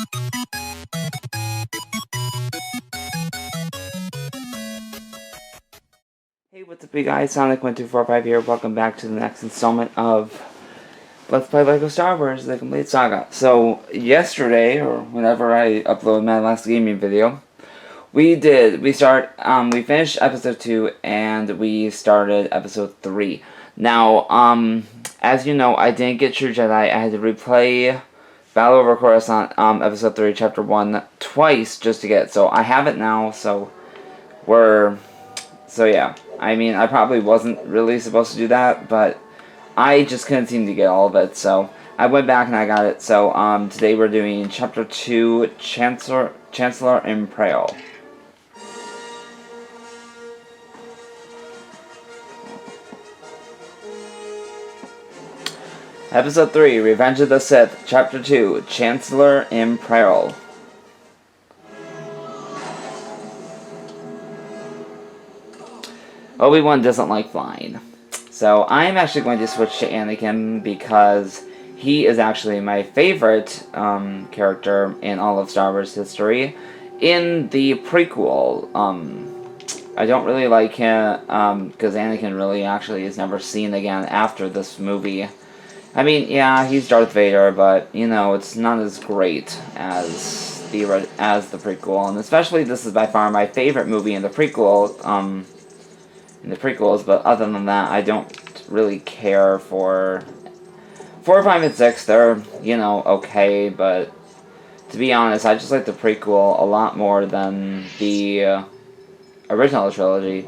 Hey, what's up you guys, Sonic1245 here, welcome back to the next installment of Let's Play LEGO Star Wars, The Complete Saga. So, yesterday, or whenever I uploaded my last gaming video, we finished episode 2, and we started episode 3. Now, as you know, I didn't get True Jedi. I had to replay Battle Over Coruscant, episode 3, chapter 1, twice just to get it. So, I have it now, so yeah. I mean, I probably wasn't really supposed to do that, but I just couldn't seem to get all of it, so I went back and I got it. So, today we're doing Chapter 2, Chancellor and Peril. Episode 3, Revenge of the Sith, Chapter 2, Chancellor and Peril. Obi-Wan doesn't like flying. So I'm actually going to switch to Anakin because he is actually my favorite character in all of Star Wars history. In the prequel, I don't really like him because Anakin really actually is never seen again after this movie. I mean, yeah, he's Darth Vader, but, you know, it's not as great as the prequel. And especially this is by far my favorite movie in the prequel, in the prequels, but other than that, I don't really care for 4, 5, and 6. They're, you know, okay, but to be honest, I just like the prequel a lot more than the original trilogy.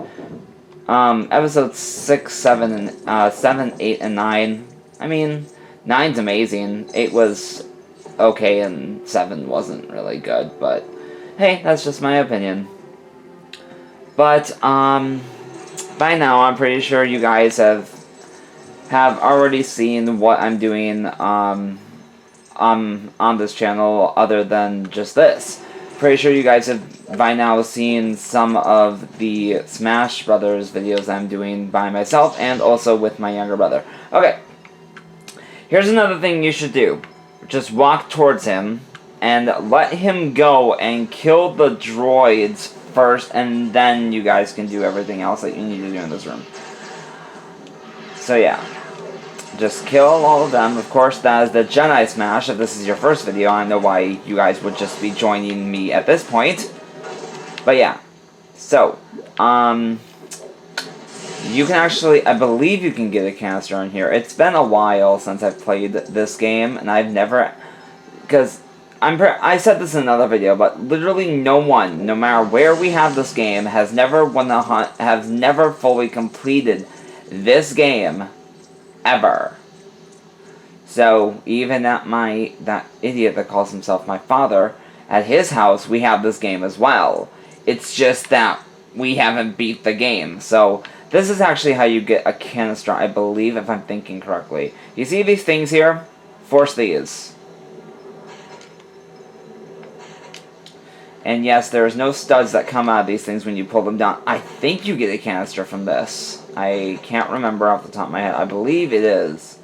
Episodes 6, 7, 8, and 9. I mean, 9's amazing. 8 was okay, and 7 wasn't really good, but hey, that's just my opinion. But, by now, I'm pretty sure you guys have already seen what I'm doing on this channel other than just this. Pretty sure you guys have by now seen some of the Smash Brothers videos I'm doing by myself and also with my younger brother. Okay, here's another thing you should do. Just walk towards him and let him go and kill the droids first, and then you guys can do everything else that you need to do in this room. So yeah, just kill all of them. Of course, that is the Jedi Smash. If this is your first video, I know why you guys would just be joining me at this point. But yeah, so, you can actually, I believe you can get a canister in here. It's been a while since I've played this game, and I've never, because I said this in another video, but literally no one, no matter where we have this game, has never fully completed this game, ever. So, even at that idiot that calls himself my father, at his house, we have this game as well. It's just that we haven't beat the game. So, this is actually how you get a canister, I believe, if I'm thinking correctly. You see these things here? Force these. And yes, there's no studs that come out of these things when you pull them down. I think you get a canister from this. I can't remember off the top of my head. I believe it is.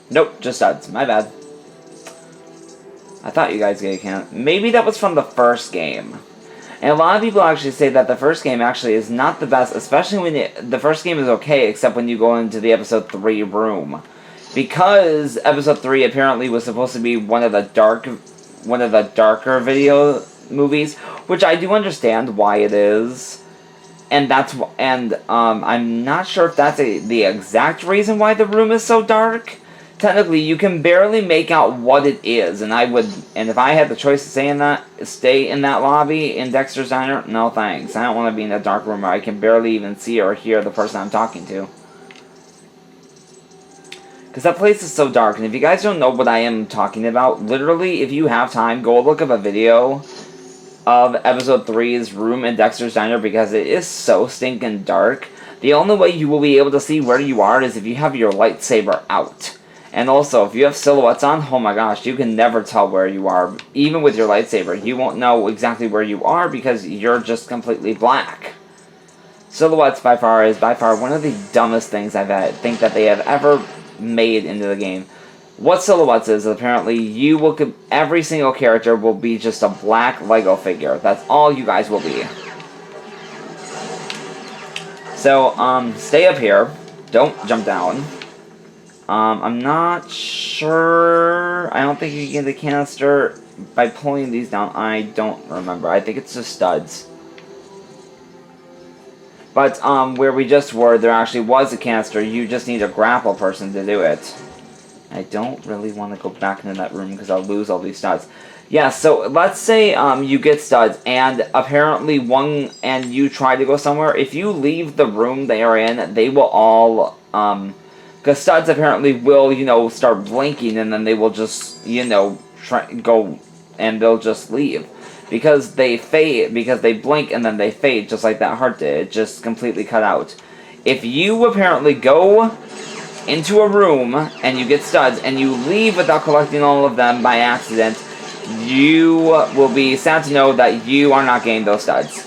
Nope, just studs. My bad. I thought you guys get a canister. Maybe that was from the first game. And a lot of people actually say that the first game actually is not the best, especially when the first game is okay, except when you go into the episode 3 room. Because episode 3 apparently was supposed to be one of the darker video movies, which I do understand why it is, and I'm not sure if that's the exact reason why the room is so dark. Technically, you can barely make out what it is, and if I had the choice to stay in that lobby in Dexter's Diner, no thanks. I don't want to be in a dark room where I can barely even see or hear the person I'm talking to. Because that place is so dark, and if you guys don't know what I am talking about, literally, if you have time, go look up a video of Episode 3's room in Dexter's Diner, because it is so stinking dark. The only way you will be able to see where you are is if you have your lightsaber out. And also, if you have silhouettes on, oh my gosh, you can never tell where you are. Even with your lightsaber, you won't know exactly where you are because you're just completely black. Silhouettes is by far one of the dumbest things think that they have ever made into the game. what Silhouettes is apparently you will every single character will be just a black Lego figure. That's all you guys will be. So, stay up here. Don't jump down. I'm not sure. I don't think you get the canister by pulling these down. I don't remember. I think it's just studs. But, where we just were, there actually was a canister. You just need a grapple person to do it. I don't really want to go back into that room because I'll lose all these studs. Yeah, so let's say you get studs, and apparently and you try to go somewhere. If you leave the room they are in, they will all, because studs apparently will, you know, start blinking, and then they will just, you know, go, and they'll just leave. Because they fade, because they blink and then they fade, just like that heart did. It just completely cut out. If you apparently go into a room and you get studs and you leave without collecting all of them by accident, you will be sad to know that you are not getting those studs.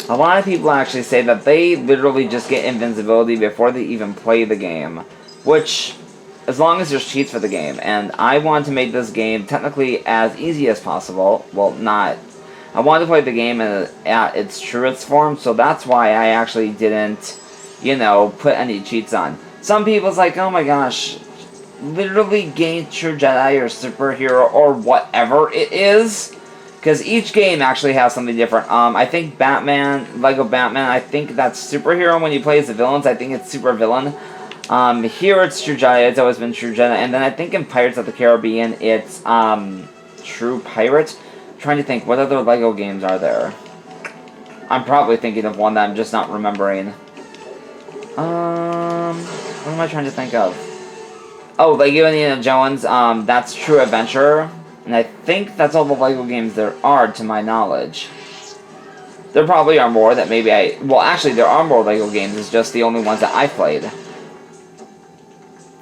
A lot of people actually say that they literally just get invincibility before they even play the game, which, as long as there's cheats for the game, and I want to make this game technically as easy as possible. Well, not. I wanted to play the game at its truest form, so that's why I actually didn't, you know, put any cheats on. Some people's like, oh my gosh, literally gain True Jedi or Superhero or whatever it is. Because each game actually has something different. I think Lego Batman, I think that's Superhero when you play as the villains. I think it's Super Villain. Here it's True Jedi, it's always been True Jedi. And then I think in Pirates of the Caribbean, it's True Pirate. I'm trying to think, what other Lego games are there? I'm probably thinking of one that I'm just not remembering. What am I trying to think of? Oh, Lego Indiana Jones, that's True Adventure. And I think that's all the Lego games there are, to my knowledge. There probably are more that maybe well, actually, there are more Lego games. It's just the only ones that I played.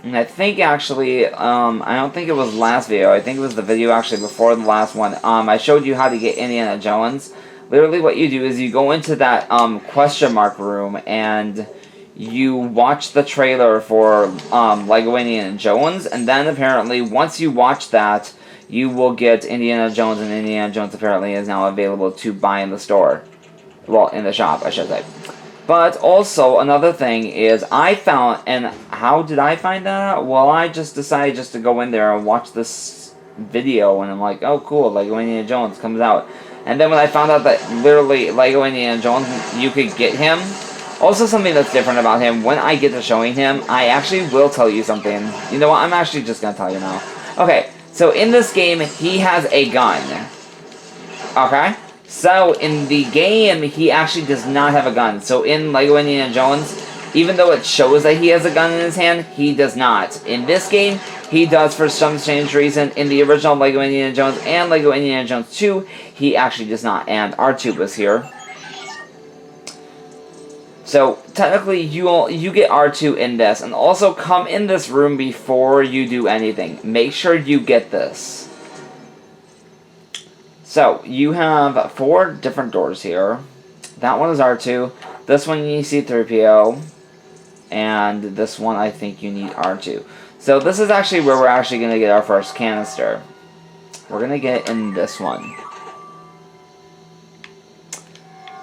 And I think, actually, I don't think it was last video. I think it was the video, actually, before the last one. I showed you how to get Indiana Jones. Literally, what you do is you go into that, question mark room, and you watch the trailer for, Lego Indiana Jones. And then, apparently, once you watch that, you will get Indiana Jones, and Indiana Jones apparently is now available to buy in the store. Well, in the shop, I should say. But also, another thing is, I found, and how did I find that out? Well, I just decided just to go in there and watch this video, and I'm like, oh cool, Lego Indiana Jones comes out. And then when I found out that literally Lego Indiana Jones, you could get him. Also, something that's different about him, when I get to showing him, I actually will tell you something. You know what, I'm actually just going to tell you now. Okay. So, in this game, he has a gun. Okay? So, in the game, he actually does not have a gun. So, in Lego Indiana Jones, even though it shows that he has a gun in his hand, he does not. In this game, he does for some strange reason. In the original Lego Indiana Jones and Lego Indiana Jones 2, he actually does not. And R2 was here. So, technically, you get R2 in this. And also, come in this room before you do anything. Make sure you get this. So, you have 4 different doors here. That one is R2. This one you need C-3PO. And this one, I think you need R2. So, this is actually where we're actually going to get our first canister. We're going to get it in this one.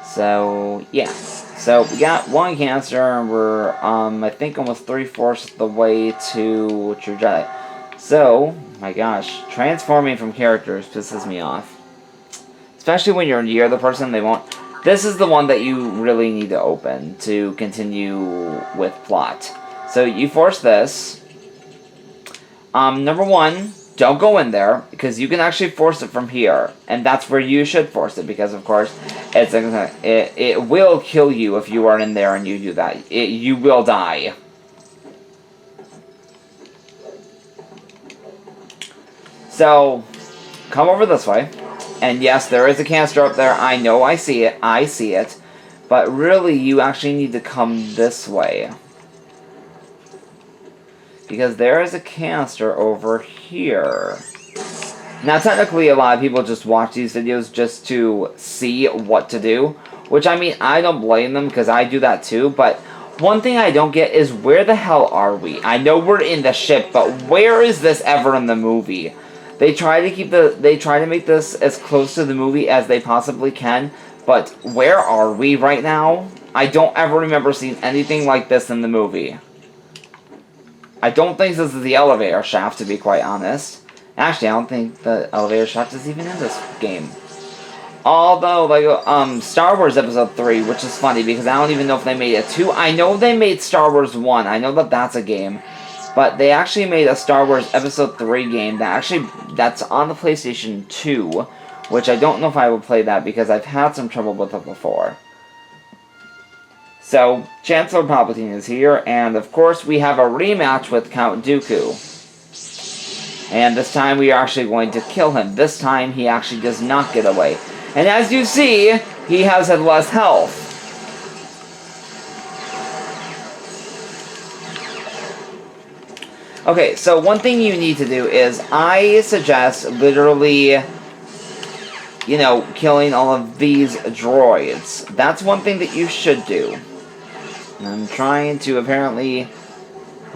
So, yeah. So, we got 1 canister, and we're, I think almost 3/4 of the way to True Jedi. So, my gosh, transforming from characters pisses me off. Especially when you're near the person, they won't. This is the one that you really need to open to continue with plot. So, you force this. Number 1, don't go in there, because you can actually force it from here. And that's where you should force it, because, of course, it will kill you if you are in there and you do that. You will die. So, come over this way. And yes, there is a canister up there. I know, I see it. I see it. But really, you actually need to come this way. Because there is a canister over here. Now, technically, a lot of people just watch these videos just to see what to do. Which, I mean, I don't blame them, because I do that too. But One thing I don't get is where the hell are we? I know we're in the ship, but where is this ever in the movie? They try to make this as close to the movie as they possibly can, but where are we right now? I don't ever remember seeing anything like this in the movie. I don't think this is the elevator shaft, to be quite honest. Actually, I don't think the elevator shaft is even in this game. Although, like, Star Wars Episode 3, which is funny because I don't even know if they made a 2. I know they made Star Wars 1. I know that that's a game. But they actually made a Star Wars Episode 3 game that's on the PlayStation 2, which I don't know if I would play that because I've had some trouble with it before. So, Chancellor Palpatine is here, and of course we have a rematch with Count Dooku. And this time we are actually going to kill him. This time he actually does not get away. And as you see, he has had less health. Okay, so one thing you need to do is, I suggest literally, you know, killing all of these droids. That's one thing that you should do. And I'm trying to apparently... Oh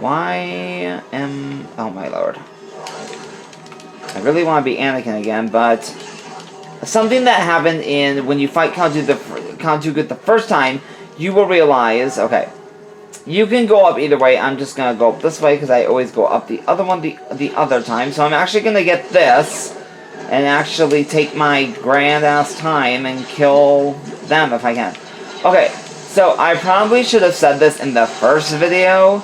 my lord. I really want to be Anakin again, but... something that happened when you fight Count Dooku the first time, you will realize... Okay. You can go up either way. I'm just going to go up this way because I always go up the other one the other time. So I'm actually going to get this and actually take my grand-ass time and kill them if I can. Okay, so I probably should have said this in the first video.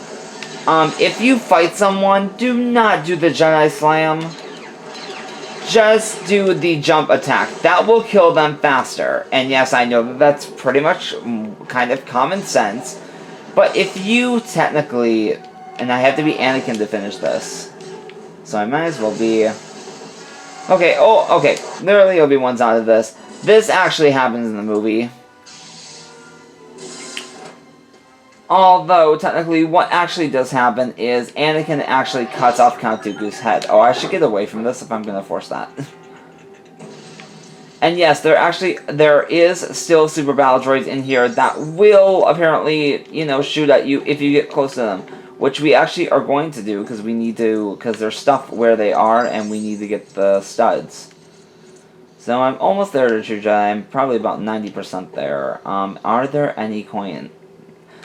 If you fight someone, do not do the Jedi Slam. Just do the jump attack. That will kill them faster. And yes, I know that that's pretty much kind of common sense. But if you technically... And I have to be Anakin to finish this. So I might as well be... Okay, okay. Literally Obi-Wan's out of this. This actually happens in the movie. Although, technically, what actually does happen is Anakin actually cuts off Count Dooku's head. Oh, I should get away from this if I'm going to force that. And yes, there is still super battle droids in here that will apparently, you know, shoot at you if you get close to them. Which we actually are going to do because there's stuff where they are and we need to get the studs. So I'm almost there to True Jedi. I'm probably about 90% there. Are there any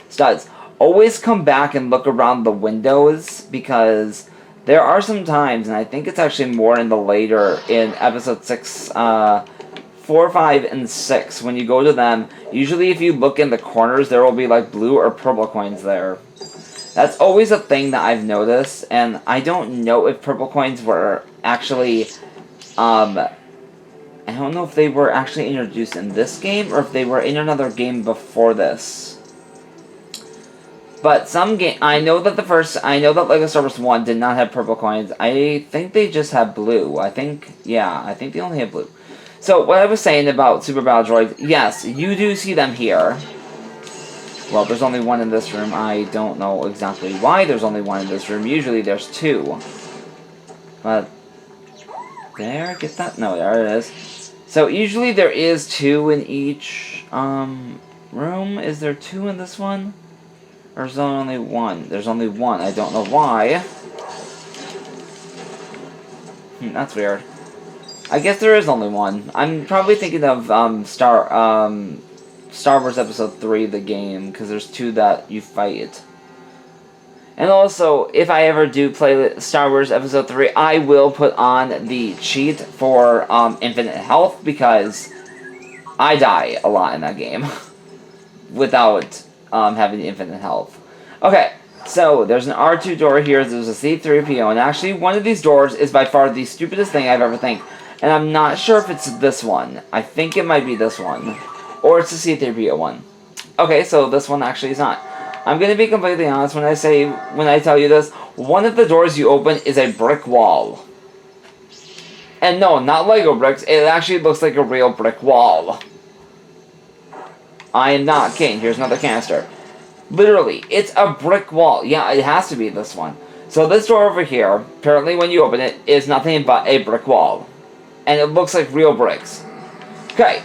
studs? Always come back and look around the windows because there are some times, and I think it's actually more in episode 6, 4, 5, and 6, when you go to them, usually if you look in the corners, there will be like blue or purple coins there. That's always a thing that I've noticed, and I don't know if purple coins were actually, I don't know if they were actually introduced in this game, or if they were in another game before this. But some game, I know that Lego Star Wars 1 did not have purple coins. I think they just have blue. I think they only have blue. So, what I was saying about Super Battle Droids, yes, you do see them here. Well, there's only one in this room. I don't know exactly why there's only one in this room. Usually there's two. But, there, get that? No, there it is. So, usually there is two in each, room. Is there two in this one? Or is there only one? There's only one. I don't know why. That's weird. I guess there is only one. I'm probably thinking of Star Wars Episode 3, the game, because there's two that you fight. And also, if I ever do play Star Wars Episode 3, I will put on the cheat for infinite health, because I die a lot in that game without having infinite health. Okay, so there's an R2 door here, there's a C-3PO, and actually one of these doors is by far the stupidest thing I've ever think. And I'm not sure if it's this one. I think it might be this one. Or it's the C-3PO one. Okay, so this one actually is not. I'm going to be completely honest when I tell you this. One of the doors you open is a brick wall. And no, not Lego bricks. It actually looks like a real brick wall. I am not kidding. Here's another canister. Literally, it's a brick wall. Yeah, it has to be this one. So this door over here, apparently when you open it, is nothing but a brick wall. And it looks like real bricks. Okay,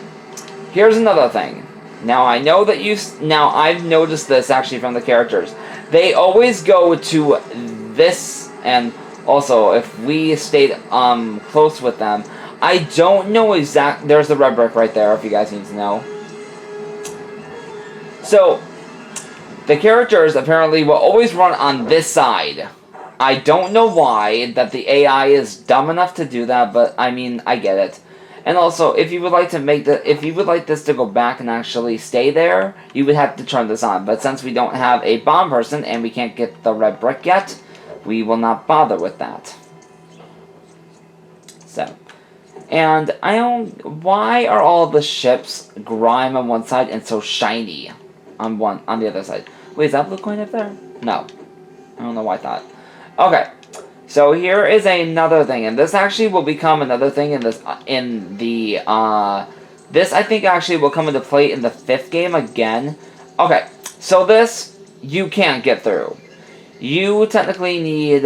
here's another thing. Now, I know that now, I've noticed this, actually, from the characters. They always go to this, and also, if we stayed, close with them, I don't know there's the red brick right there, if you guys need to know. So, the characters, apparently, will always run on this side. I don't know why, that the AI is dumb enough to do that, but, I mean, I get it. And also, if you would like this to go back and actually stay there, you would have to turn this on. But since we don't have a bomb person and we can't get the red brick yet, we will not bother with that. So, and I don't. Why are all the ships grime on one side and so shiny on the other side? Wait, is that blue coin up there? No, I don't know why I thought. Okay. So here is another thing, and this actually will become another thing this I think actually will come into play in the 5th game again. Okay, so this, you can't get through. You technically need,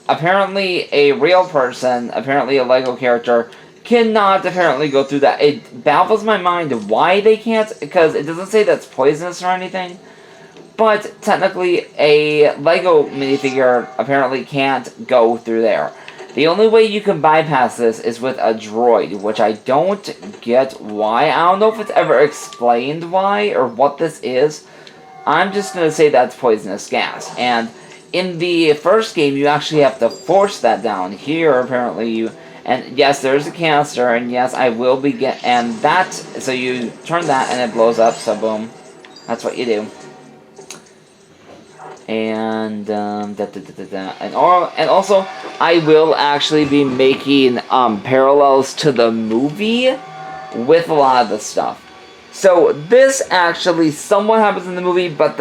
apparently a real person, apparently a Lego character, cannot apparently go through that. It baffles my mind why they can't, because it doesn't say that's poisonous or anything. But technically, a Lego minifigure apparently can't go through there. The only way you can bypass this is with a droid, which I don't get why. I don't know if it's ever explained why or what this is. I'm just going to say that's poisonous gas. And in the first game, you actually have to force that down. Here, apparently, you... And yes, there's a canister, and yes, I will be and that... So you turn that, and it blows up, so boom. That's what you do. And and also I will actually be making parallels to the movie with a lot of the stuff. So this actually somewhat happens in the movie, but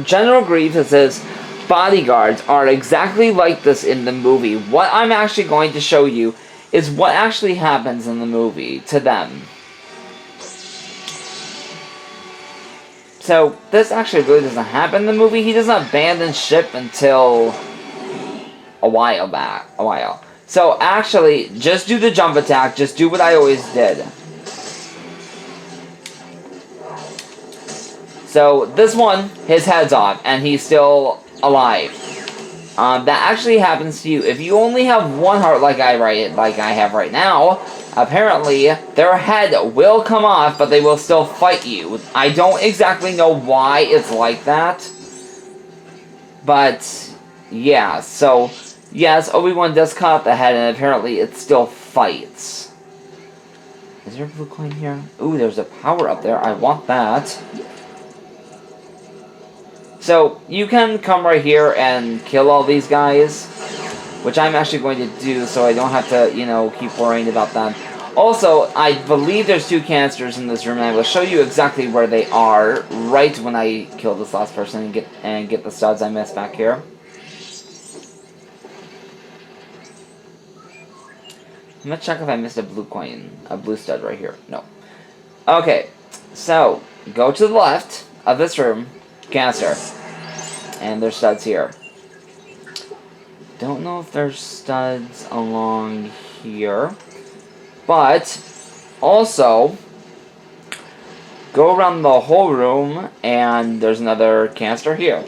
General Grievous's bodyguards are exactly like this in the movie. What I'm actually going to show you is what actually happens in the movie to them. So, this actually really doesn't happen in the movie. He doesn't abandon ship until a while. So, actually, just do the jump attack. Just do what I always did. So, this one, his head's off, and he's still alive. That actually happens to you. If you only have one heart like I have right now, apparently their head will come off, but they will still fight you. I don't exactly know why it's like that. But, yeah, so, yes, Obi-Wan does cut off the head, and apparently it still fights. Is there a blue coin here? Ooh, there's a power up there. I want that. So, you can come right here and kill all these guys, which I'm actually going to do so I don't have to, keep worrying about them. Also, I believe there's 2 canisters in this room, and I will show you exactly where they are right when I kill this last person and get the studs I missed back here. I'm gonna check if I missed a blue coin, a blue stud right here. No. Okay, so, go to the left of this room, canister, and there's studs here. Don't know if there's studs along here, but also go around the whole room, and there's another canister here.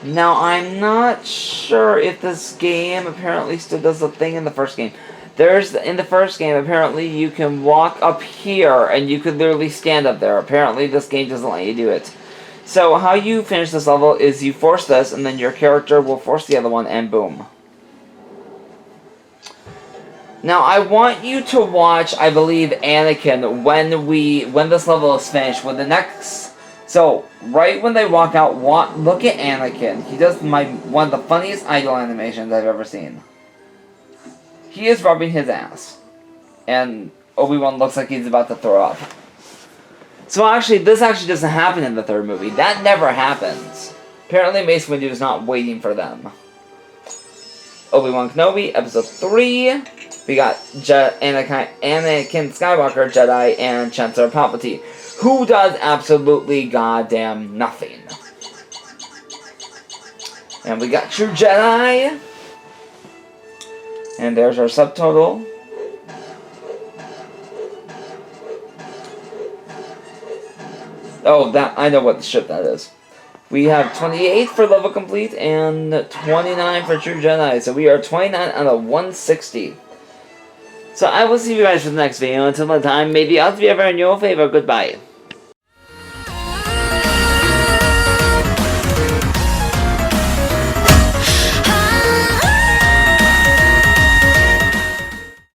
Now, I'm not sure if this game apparently still does the thing in the first game. In the first game, apparently, you can walk up here, and you could literally stand up there. Apparently, this game doesn't let you do it. So, how you finish this level is you force this, and then your character will force the other one, and boom. Now, I want you to watch, I believe, Anakin when this level is finished. So, right when they walk out, look at Anakin. He does one of the funniest idol animations I've ever seen. He is rubbing his ass. And Obi-Wan looks like he's about to throw up. So actually, this actually doesn't happen in the 3rd movie. That never happens. Apparently, Mace Windu is not waiting for them. Obi-Wan Kenobi, Episode 3. We got Anakin Skywalker, Jedi, and Chancellor Palpatine, who does absolutely goddamn nothing. And we got True Jedi. And there's our subtotal. Oh, that I know what ship that is. We have 28 for level complete and 29 for True Jedi. So we are 29 out of 160. So I will see you guys for the next video. Until that time, may the odds be ever in your favor. Goodbye.